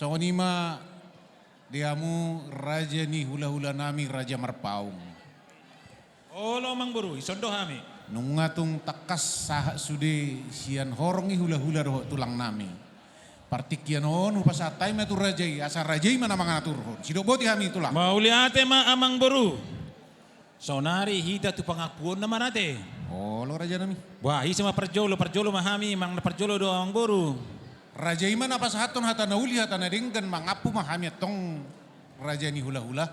Songonima diamu raja ni hula-hula nami Raja Marpaung. Olo mang buru, isondo hami. Nungatung takas sahak sude sian horongi hula-hula roh tulang nami. Partikian on upasatay matu rajai asal rajai mana mangatur hon. Sidok boti kami tulang. Mauliate ma amang buru. Sonari hida tu pengakuan naman ate. Oh lo raja nami. Wah, isi ma perjolo mahami mang na perjolo do ang buru. Rajai mana pas haton hata nauli hata nadenggan mangapu mahami tong raja ni hula-hula.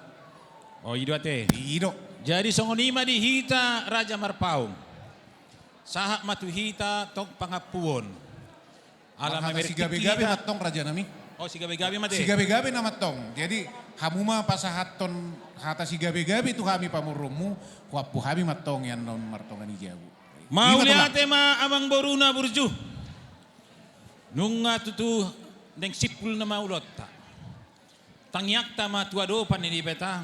Oh, ido ate. Idok. Jadi songonima di hita Raja Marpaung. Sahak matu hita tong pangapuon. Alam Hata si gabi-gabi matong raja nami. Oh, si gabi-gabi mate. Si gabi-gabi na matong. Jadi hamuma pas haton hata si gabi-gabi tu kami pamurumu wapu kami matong yan non martongan ijabu. Mauliate ma amang boruna burju. Nunga tutu neng sipul na maulot ta. Tangyak ta ma tuado panini beta.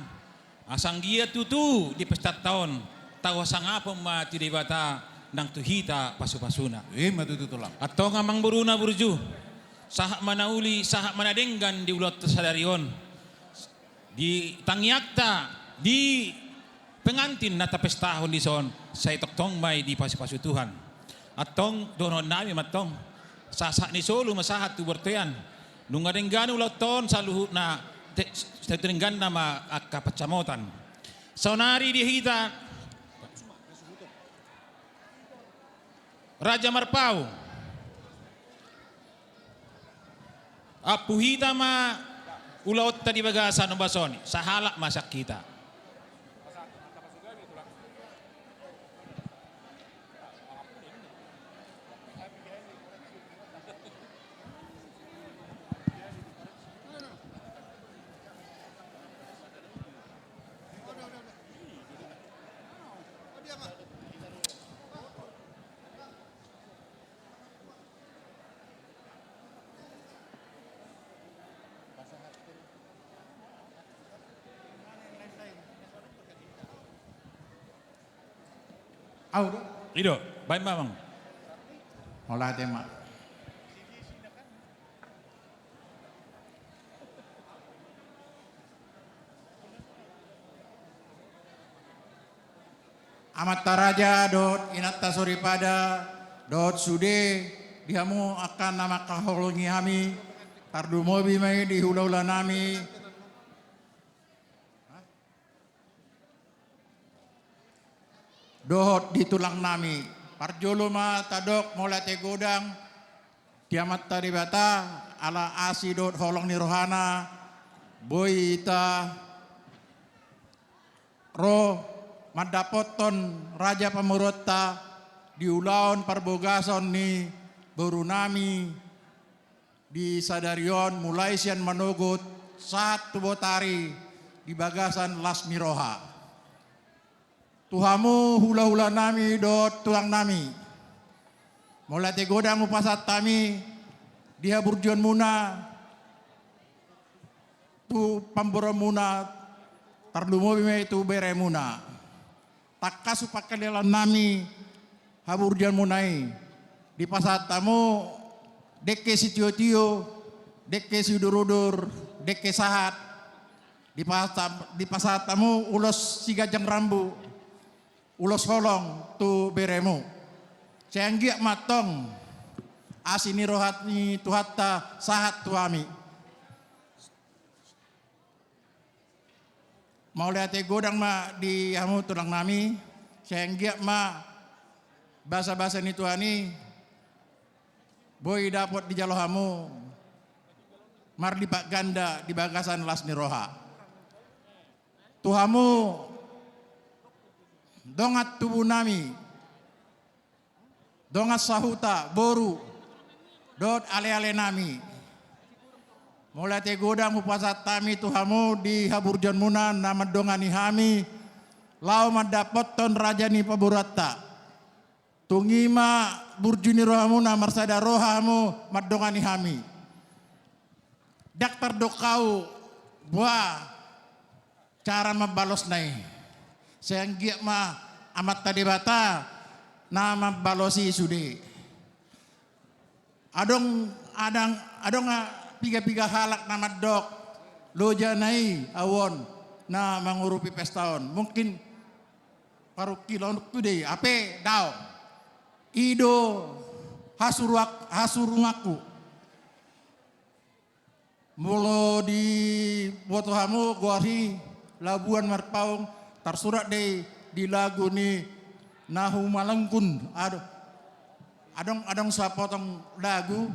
Asang dia tutu di pesta tahun. Tahu asang apa ma ti bata nang tuhita pasu-pasuna. Matututulang. Atau ngamang boruna burju. Sahak manauli, sahak manadenggan di ulot sadarion. Di tangyakta, di pengantin na tapestahon di son, sa itoktong may di pasu-pasu Tuhan. Atong donon nami matong, sasak ni solo masahat tu bertoyan. Nung adenggan ulot ton sa luhut na, sa tinenggan na makapatsamotan. Sonari di hita, Raja Marpaung. Apuhita ma ulaot tadi bagasan ng basoni. Sa halak masak kita. Ido, baik mamang. Olah tema. Amat taraja dot inatta soripada dot sude dihamu akan nama kaholongi kami tardu mobi mai di hula-hula nami dohot di tulang nami parjolo ma tadok molate godang kiamat taribata ala asidot holong ni rohana boita roh madapoton raja pamurota diulaon parbogason ni borunami di sadarion mulai sian manogot satu botari di bagasan las miroha. Tuhamu hula-hula nami dot tulang nami. Mulai te godang upasat kami dia burjuan muna tu pamboro muna tarlumo bime itu bere muna. Takkas upakalelan nami haburjuan munai di pasat tamu dekke si tio-tio dekke si udur-udur dekke sahat di pasat tamu ulos si gajang rambu ulos holong tu beremu. Cenggiak matong asini rohat ni tuhatta sahat tuami. Mau lihat godang ma di hamu tulang nami. Cenggiak ma bahasa-bahasa ni tuani. Boy dapat di jalo hamu. Mar di pak ganda di bagasan las ni roha. Tuhamu dongat tubuh nami, dongat sahuta, boru, dot ale-ale nami. Mulai te godang upasat tami tuhamu di haburjan munan nama dongani hami, lau madapot ton raja ni paburata. Tungima burjuni rohamu na marsada rohamu madongani hami. Daktar dokau buah cara mabalos nai. Senggiak ma amat tadi bata nama balosi sude. Adong piga-piga halak na madok, loja nai awon na mangurupi pestaon. Mungkin paru kilon today, ape daw, ido hasurungaku. Mulo di botohamu guari Labuan Marpaung tersurat di lagu ni Nahu Malangkun. Adong sapotong lagu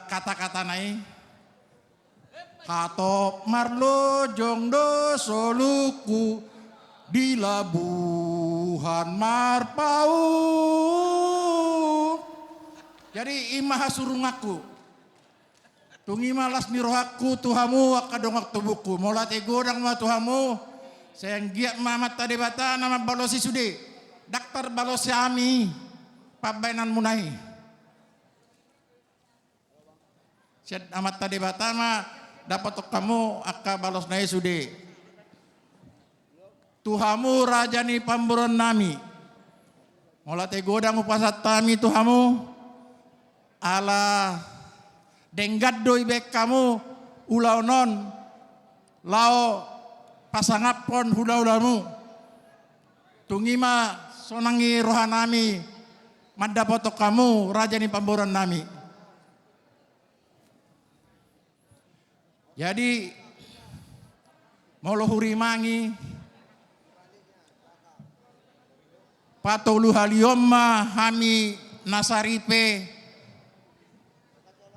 kata-kata nai Katop marlo jongdo soluku di Labuhan Marpaung. Jadi imah surungaku. Tungi malas nirohaku tuhamu akadongak tubuku. Mola tegodang ma tuhamu. Sayang giat mamat tadi bata nama balosi sude. Daktar balosi ami. Pabainan munai. Siat amat tadi bata ma dapat kamu akka balos nai sude. Tuhamu rajani pamburon nami. Mola tegodang upasat tami tuhamu. Ala denggat doi bek kamu ulau non lao pasangapon hula-ulamu. Tungima sonangi rohanami madda potok kamu rajani pamburon nami. Jadi molo hurimangi patolu haliomma hami nasaripe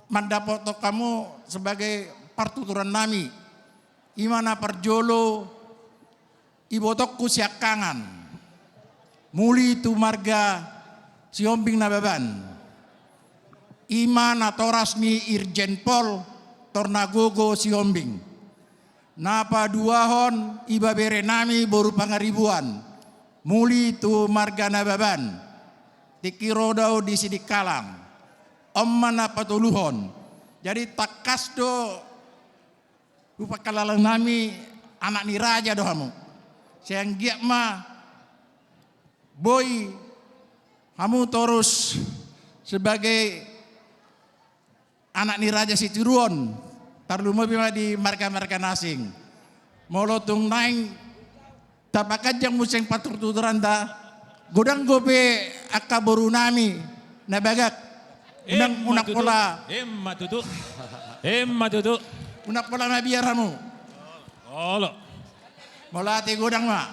mandapoto kamu sebagai partuturan nami. Imana parjolo ibotokku siakangan. Muli tu marga siombing nababan. Imana torasmi Irjen Pol Tornagogo siombing. Napa duahon iba bere nami boru pangaribuan. Muli tu marga nababan. Tikirodau di sidikalang. Omana patuluhon. Jadi takas do rupa kalalang nami anak ni raja dohamu. Sayang giat ma boy kamu terus sebagai anak ni raja situruon tarlumo bima di marga-marga nasing. Molotung naing tapakajang museng paturtuturan da godang gope akaboru nami nabagak. Unak pola. Emma tutu. Unak pola na biar kamu. Olo. Mola te godang ma.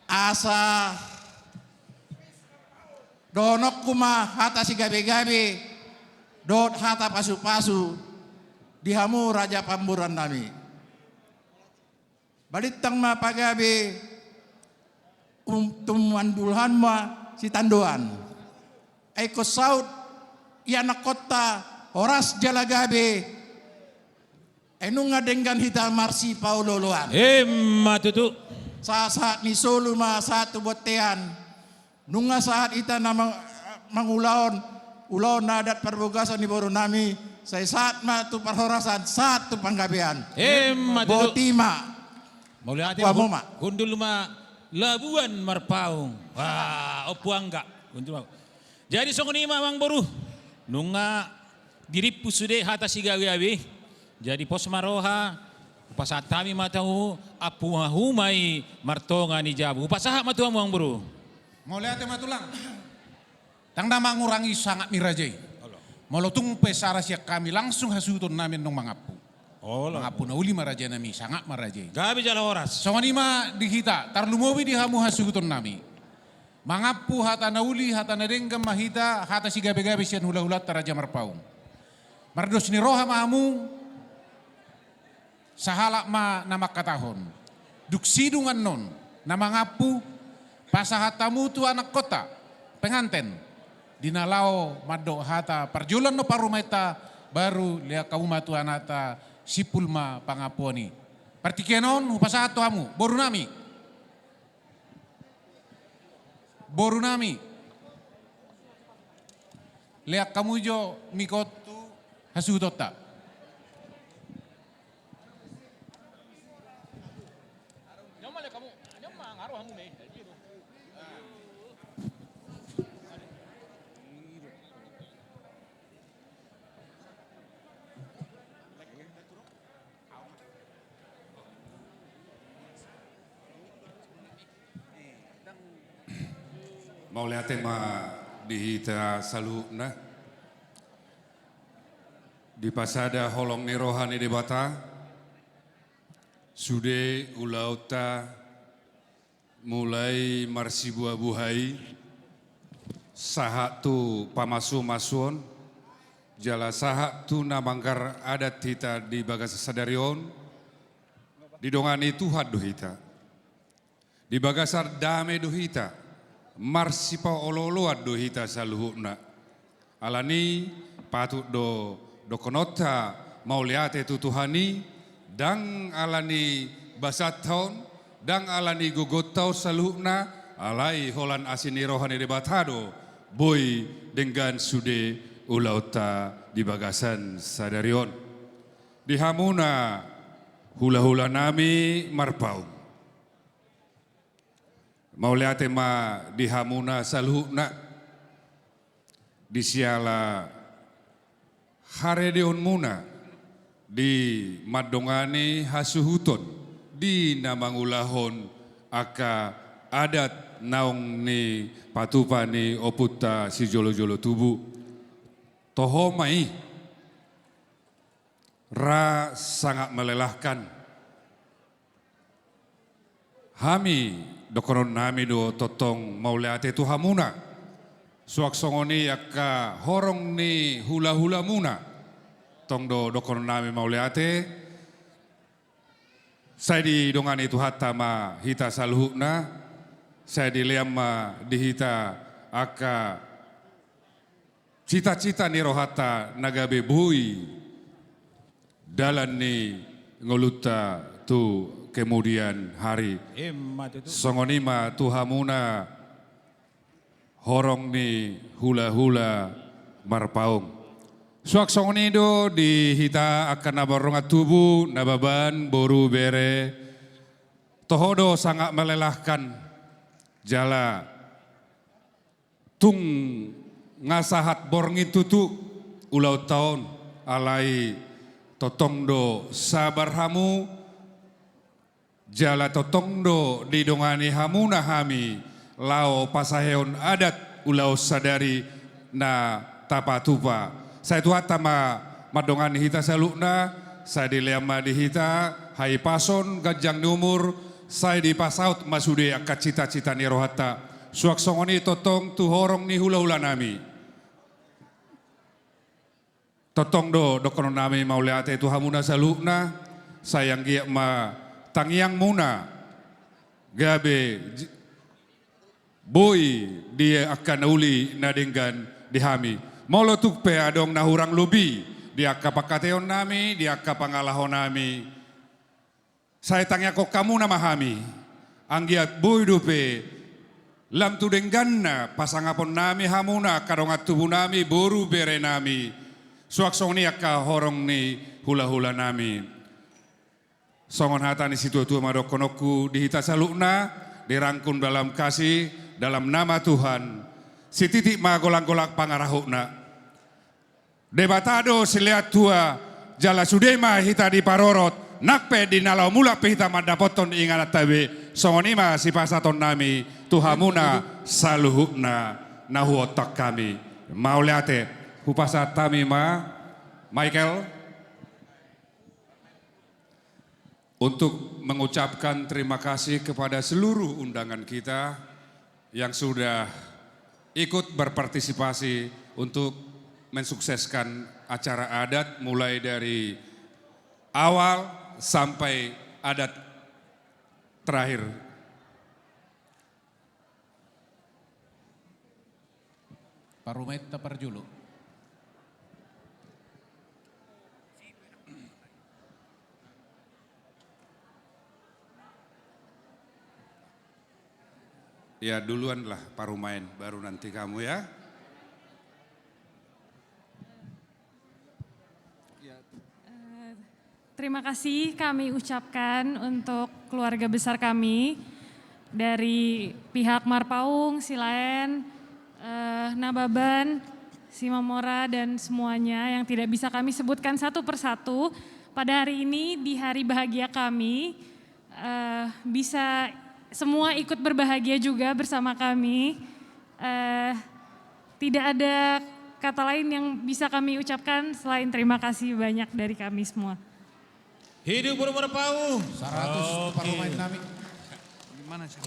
Asa donok kuma hata si gabe-gabe. Dot hata pasu-pasu. Dihamu raja pamburan nami. Balitang ma pagabe. Tumandulhan ma si tandoan. Eko saud iana kota Horas Jalagabe enunga dengan hita marsi Paulo loan. Emma tutu. Saat ni solo ma satu botean nunga saat ita na mangulaon ulaon nadat perbogasan ni boru nami saya saat ma tu perhorasan satu panggabean. Emma tutu. Botima. Mulai hati gundul ma Labuan Marpaung. Wah, opuangga. Gundul ma. Jadi songoni mamang boru nunga diripu sude hata sigawi-gawi. Jadi pos maroha upasatami matahu apu humai martonga ni jabu. Upasaha matu mamang boru. Mulai ate matulang. Tang nama ngurangi sangat mirajai. Molotung pesara siak kami langsung hasutun namin nung mangapu. Mangapu na uli maraja nami sangat marajai. Gabi jala horas. Songoni ma dihita tarlumowi dihamu hasutun nami. Mangapu hata nauli, hata nadenggam mahita, hata si gabe-gabe siyan hula-hulat taraja Marpaung. Mardos ni roha mahamu, sahalak ma namak katahon. Duksidungan non, na mangapu, pasahatamu tu anak kota, penganten. Dinalao mado hata parjulan no parumaita, baru lihat kamu matu anata sipulma pangapuani. Partikenon, upasahat hamu, boru nami. Boru nami. Lihat kamu jo mikotu hasutota. Maulia tema dihita saluna di pasada holong ni rohani di bata sude ulauta mulai marsibua buhai sahak tu pamasu masuon jala sahak tu namangkar adat hita di bagas sadarion di dongani Tuhan duhita di bagasar dame duhita marsipa ololoa duhita saluhuna alani patut do konota mauliate tu Tuhani dang alani basathaun dang alani gogotau saluhna alai holan asini rohani debatado boy dengan sude ulauta di bagasan sadarion di hamuna hula-hula nami marpaung mauliate ma di hamuna saluhna di siala haredeon muna di madongani hasuhuton di namangulahon aka adat naung ni patupani oputa si jolo-jolo tubu tohomai ra sangat melelahkan hami dokonon nami do totong mauliate tu hamuna suak songoni aka horong ni hula-hula muna tong do dokonon nami mauliate saya di dongani tu hatta ma hita saluhna saya di liam ma di hita aka cita-cita ni rohata nagabe bui dalan ni ngoluta tu kemudian hari songonima tuhamuna horong ni hula-hula marpaung suak songonido di hita akan nabaronga tubuh nababan boru bere tohodo sangat melelahkan jala tung ngasahat borngi tutu ulau tahun alai totongdo sabar hamu jala totongdo di dongani hamuna hami lao pasaheon adat ulau sadari na tapatupa saya tuata madongani hita salukna saya dileama di hita hai pason gajang numur saya di pasaut masude akat cita-cita ni rohata suak songoni totong tu horong ni hula-hula nami totong do kono nami mauliate tu hamuna salukna sayang giak ma tangyang muna gabe boy dia akan uli nadenggan dihami molo tukpe adong nahurang lubi dia kapakateon nami dia kapangalahon nami saya tanya kok kamu nama hami anggiat boy dupe lam tu dengganna pasangapon nami hamuna kadongat tubuh nami boru bere nami suak song ni akka horong ni hula-hula nami songon hata ni situ tu madokonoku dihita salukna dirangkun dalam kasih dalam nama Tuhan si titik ma golak-golak pangarahukna debatado siliat tua jala sudema hita di parorot nakpe di nalau mula pihita mandapoton ingat tabe songonima si pasaton nami tuhamuna saluhukna nahu otak kami mauliate hupasat tami ma Michael untuk mengucapkan terima kasih kepada seluruh undangan kita yang sudah ikut berpartisipasi untuk mensukseskan acara adat mulai dari awal sampai adat terakhir. Parumait taparjulu. Ya duluan lah parumain baru nanti kamu ya. Terima kasih kami ucapkan untuk keluarga besar kami dari pihak Marpaung, Silaen, Nababan, Simamora dan semuanya yang tidak bisa kami sebutkan satu persatu. Pada hari ini di hari bahagia kami bisa semua ikut berbahagia juga bersama kami Tidak ada kata lain yang bisa kami ucapkan selain terima kasih banyak dari kami semua. Hidup Burung Marpaung. 100 parumait nami. Gimana sih?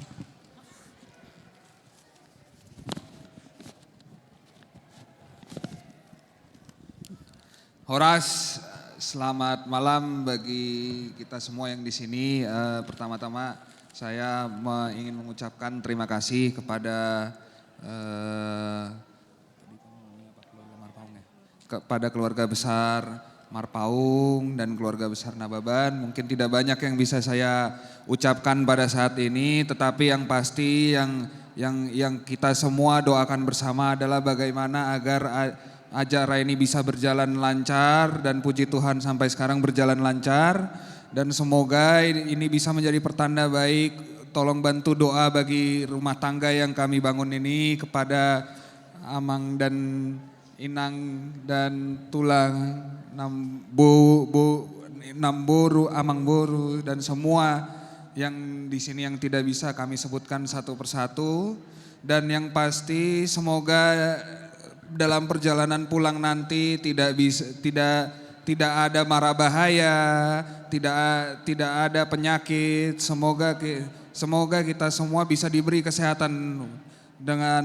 Horas, selamat malam bagi kita semua yang di sini. Pertama-tama saya ingin mengucapkan terima kasih kepada keluarga besar Marpaung dan keluarga besar Nababan. Mungkin tidak banyak yang bisa saya ucapkan pada saat ini, tetapi yang pasti yang kita semua doakan bersama adalah bagaimana agar acara ini bisa berjalan lancar, dan puji Tuhan sampai sekarang berjalan lancar, dan semoga ini bisa menjadi pertanda baik. Tolong bantu doa bagi rumah tangga yang kami bangun ini, kepada Amang dan Inang dan Tulang, Namboru, Amang Boru, dan semua yang di sini yang tidak bisa kami sebutkan satu persatu. Dan yang pasti semoga dalam perjalanan pulang nanti tidak ada mara bahaya, tidak ada penyakit. Semoga kita semua bisa diberi kesehatan dengan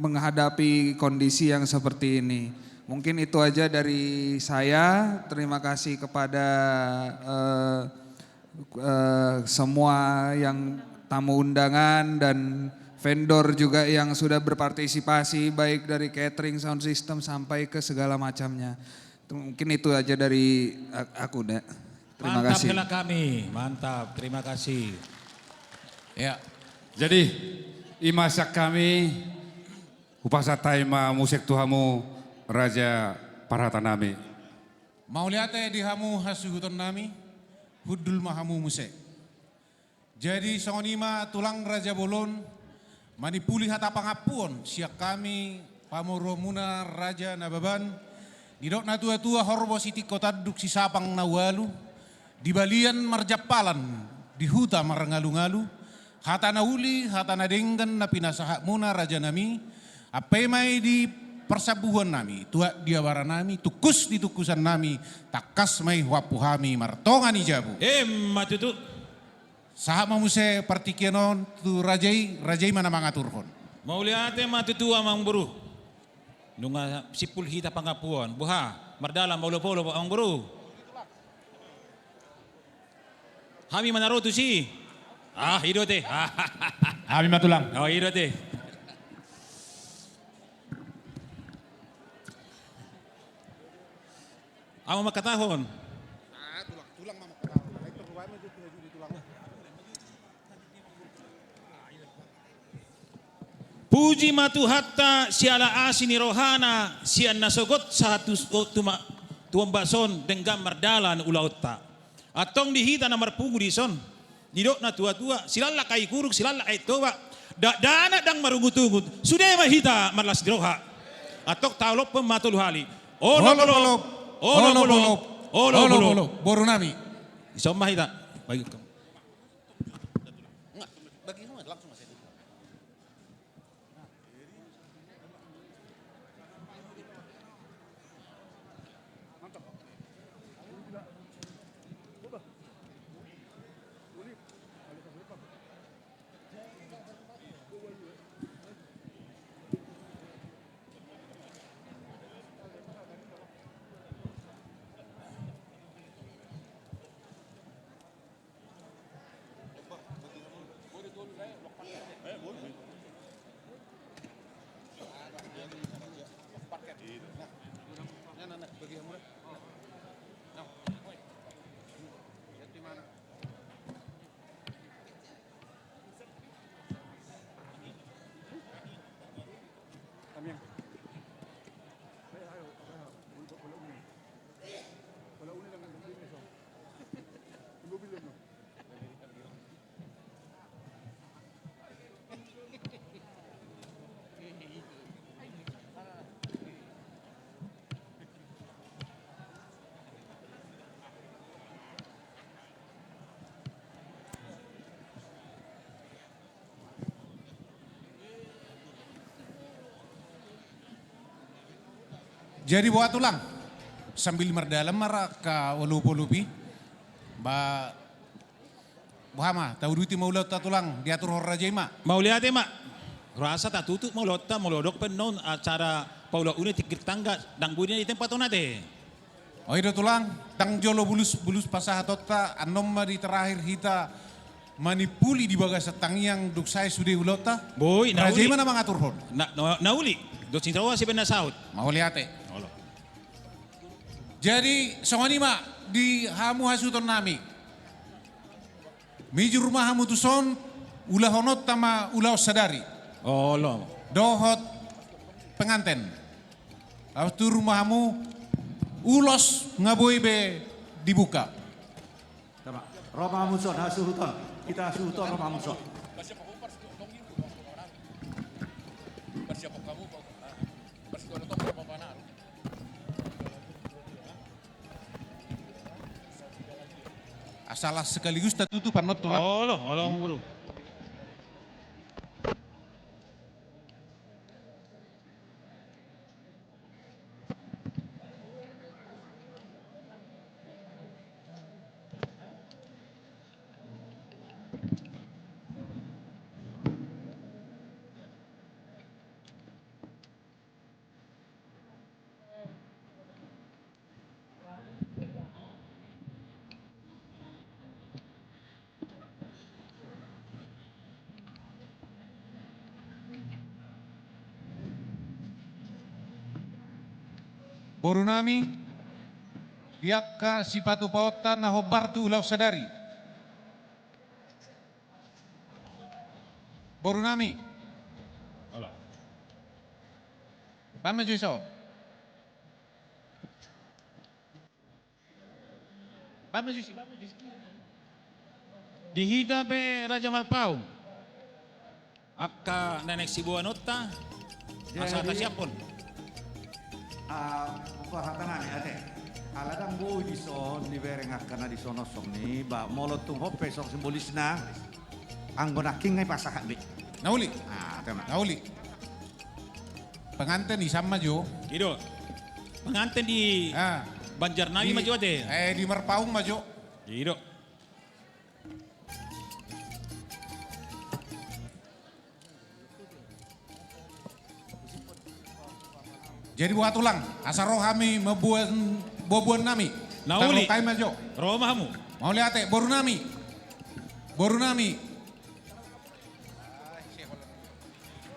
menghadapi kondisi yang seperti ini. Mungkin itu aja dari saya. Terima kasih kepada semua yang tamu undangan dan vendor juga yang sudah berpartisipasi, baik dari catering, sound system sampai ke segala macamnya. Mungkin itu aja dari aku, Dek. Terima Mantap kasih. hela kami, mantap, terima kasih. Ya, Jadi imasak kami upasataima musik tuhamu Raja Paratanami. mau lihat di hamu hasuguton nami, hudul mahamu musik. Jadi songonima tulang Raja Bolon, manipuli hata pangapuon siak kami pamoromuna Raja Nababan, didok na tua-tua horbo siti kota duk si sapang nawalu, di balian marjapalan, di huta marangalu-ngalu, hata nauli, hata nadenggan na pinasahak muna Raja nami, apa may di persabuhan nami, tua diawara nami, tukus di tukusan nami, takas may wapuhami martongan ijabu. Matutu. Sahak mamuse partikianon tu rajai mana mangaturhon. Mau lihat matutu Amang Boru. Nunga sipul hita pangapuan. Buha, mardalam polo Amang Boru. Kami manarotu si. Hidote. Abi matulang. Oh, hidote. Amo makatahon. Puji matu hatta siala asini rohana sian nasogot satu tuambason dengan mardalan ulautta. Atong dihita na marpugu di son. Didok na tua-tua silala kai kuruk silala kai toba. Dana dang marungut-ungut. Sudah mahita marlas diroha. Atok taulop pematuluhali. Olo Boru nami. Isom mahita. Bagi kamu. Jadi buat tulang sambil merdalam marah ke walu-walupi, ba Buhama, tahu duiti mau lot tulang diatur raja ima. Mau lihat ya mak, rasa tak tutup mau lotta mau lodok penon acara Paula Uni tikir tangga dang budinya di tempat onate. Oh itu tulang, tang jolo bulus pasah tota anom di terakhir kita manipuli di bagas tangiang duk saya sudah ulota. Boy, raja nauli. ima na mengatur hon. Nauli, dok sintrawa si benda saut. Mau lihat Olo. Jadi songanima di hamu hasuton nami. Miju rumah hamu tuson ulah honot tama ulah sadari. Olo. Dohot penganten. Lalu tu rumah hamu ulos ngaboi be dibuka. Tama. Roma Muson hasuhuton. Kita hasuhuton Roma Muson. Asalah sekaligus tertutup panot tulang. Olo bro. Borunami Diakka sipatu pautan na hobartu ulau sadari. Borunami. Pama juiso. Pama juiso. Dihida be Raja Malpau. Akka nenek si buah nota. Masa tak siapun. Kau hatanan ya teh. Aladang boy di son di bereng karena di sono som ni ba molot tung hope sok simbolisna anggona king ngai pasakan be. Nauli. Tema. Nauli. Pengantin di sama jo. Gitu. Pengantin di Banjarnagi maju ade. Di Merpaung maju. Gitu. Jadi buat ulang, asal roh kami membuat nami. Nauli. Taruh kai majo. Romahamu. Mau lihat boru nami. Boru nami.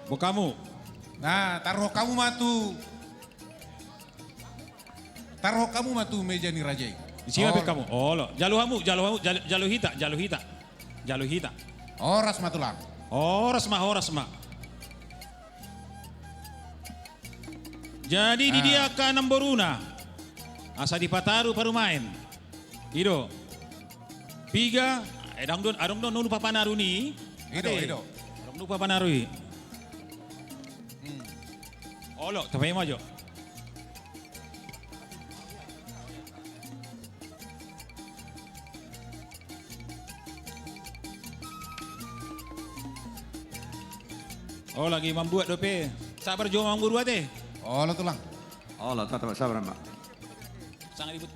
Bukamu. Nah, taruh kamu matu. Taruh kamu matu meja ni rajai. Di sini be kamu. Oh lo. Jaluhamu, jalu hita. Oras matulang. Horas mah. Jadi di dia ka namboruna. Asa di pataru paru main. Ido. Piga, adong don lupa panaru ni. Ido. Adong lupa panaru ni. Olo, tapay mo jo. Oh lagi membuat dope. Sabar jo membuat deh. Oh lo tulang. Oh lo tetap sabar mbak. Sangat ribut.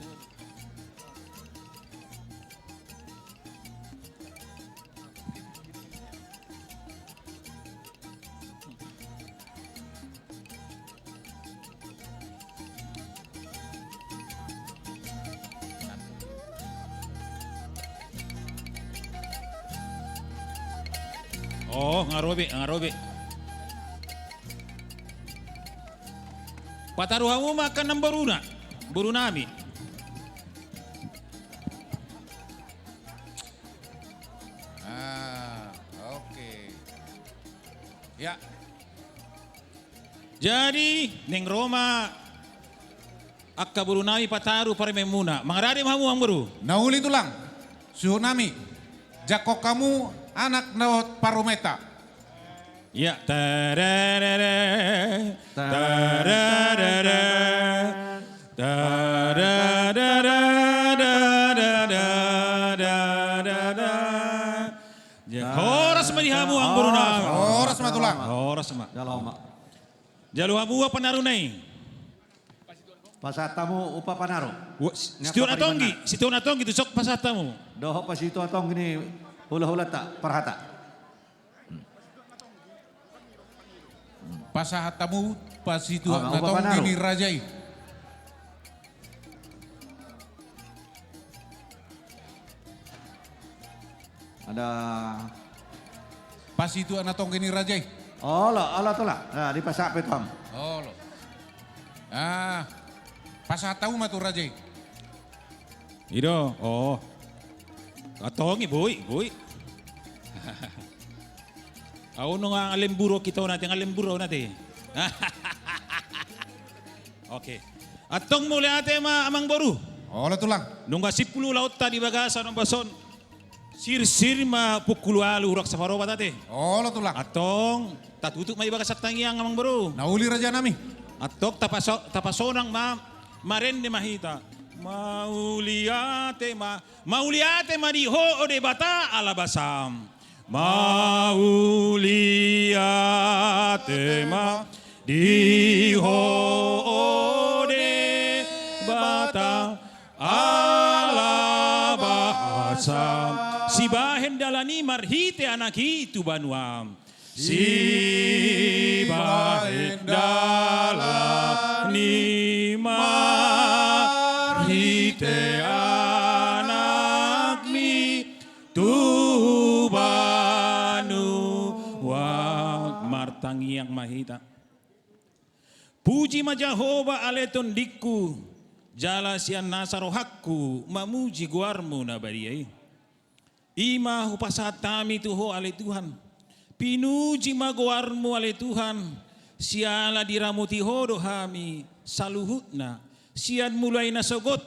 Oh ngarobe. Pataruhamu makan ng burunami. Oke. Ya. Jadi neng Roma akka burunami pataru pare memuna. Mangarari mahamu ang buru. Nauli tulang. Suhu nami. Jakok kamu anak nawat parumeta. Ya. Tararara. Tararara. Horas manihamu ang burunami. Oras matulang. Horas ma. Jalau mbak. Jaluhamu apa narunay? Pasatamu upa panaro. Situn atonggi tusok pasatamu. Doho pas itu atong gini hula-hula tak perhata. Pasahatamu pasitu Ah, natong upapanaro. gini rajai. Ada Pasitu natong gini rajai. Allah tola. Nah, di pasak petom. Oh lo. Pasahatamu matu rajai. Ido, oh. Atongi boy. Auno nga alemburo kita natin, alemburo natin. Okay. Atong muli ate amang baru. Oh lo tulang. Nung 10 laut ta di bagasa ng bason. Sir ma pukulualu urak sa faroba tate. Oh lo tulang. Atong tatutuk may bagasat tangiang amang baru. Nauli raja nami. Atok tapasonang marende mahita. Mauliate ma diho o de bata alabasam. Mauliate ma diho o de bata alabasam. Si bahen dalani marhite anak itu banuam. Si bahen dalani marhite anak mi tubanu wag martangi yang mahita. Puji ma Jehovah aleton dikku jala sian nasarohakku mamuji guarmu na bariyai. Ima hupasatami tuho ale Tuhan. Pinuji maguarmu ale Tuhan. Siala diramuti hodo hami saluhutna. Sian mulai nasogot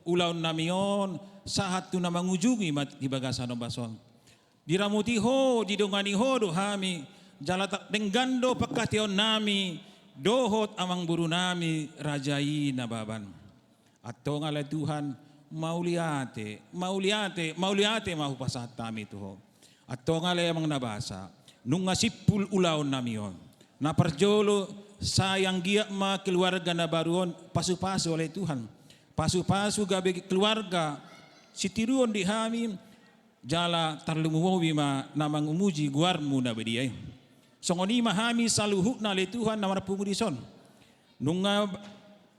ulaun namion sahat tu na mangujugi mat ibagasan bason. Diramuti ho didongani hodo hami jalatak denggando pagkation nami dohot amang buru nami rajai nababan. Atong ale Tuhan mauliate mahupasat tami tuho. Atong ale amang nabasa nung ngasipul ulaon namion. Naparjolo sayang giyak ma keluarga na baruon pasu-pasu oleh Tuhan. Pasu-pasu gabi keluarga sitiruon di hami jala tarlumuwi ma namang umuji guarmu na bediay. Songoni mahami saluhuk na oleh Tuhan namar pumudison. Nung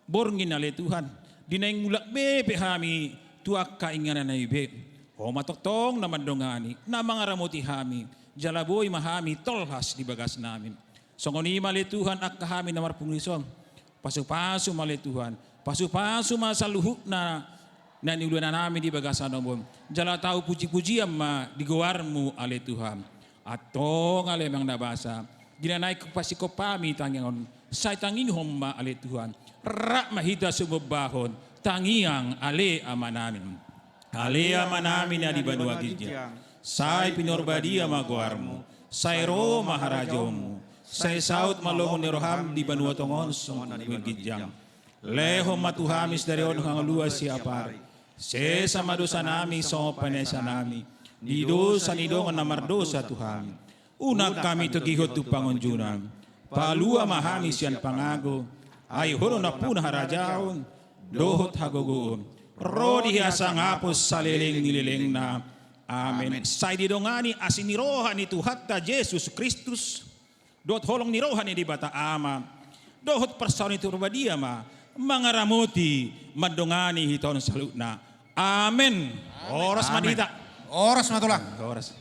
borngin oleh Tuhan. Dinaing mulak bebe hami tuak kainganan na ibe. O matoktong naman dongani na mga ramuti hami. Jalaboy mahami tolhas di bagas namin. Songoni mali Tuhan ak kahami na marpunglisong. Pasu-pasu mali Tuhan. Pasu-pasu masaluhuk na niuluan na namin di bagasan ng jala tao puji-pujian ma digawarmu ale Tuhan. Atong ale mang nabasa. Ginanay pasikopami tangiang say tanging homma ale Tuhan. Rak mahita sumubahon tangiang ale ama namin. Ale ama namin na di banua gidya. Say pinorbadia maguarmu. Say ro maharajomu. Say saut malomon ni roham di banua tongon sumon gidyang. Leho matuhamis dari on hang luas siapa. Se sama dosa nami so panesa nami. Di dosa ni dongan namar dosa Tuhan. Unak kami tugihot tu pangunjunan. Palua mahami siyan pangago. Ay huro na punah harajaon. Dohot hagogoon. Rodi hiasang hapos sa liling na. Amen. Say didongani asinirohan ni Tuhatta Jesus Kristus. Dot holong nirohan ni di bata ama. Dohot persaon ni turbadia ma. Mga ramuti madongani hiton salutna. Amen. Oras madita. Oras matulang. Oras.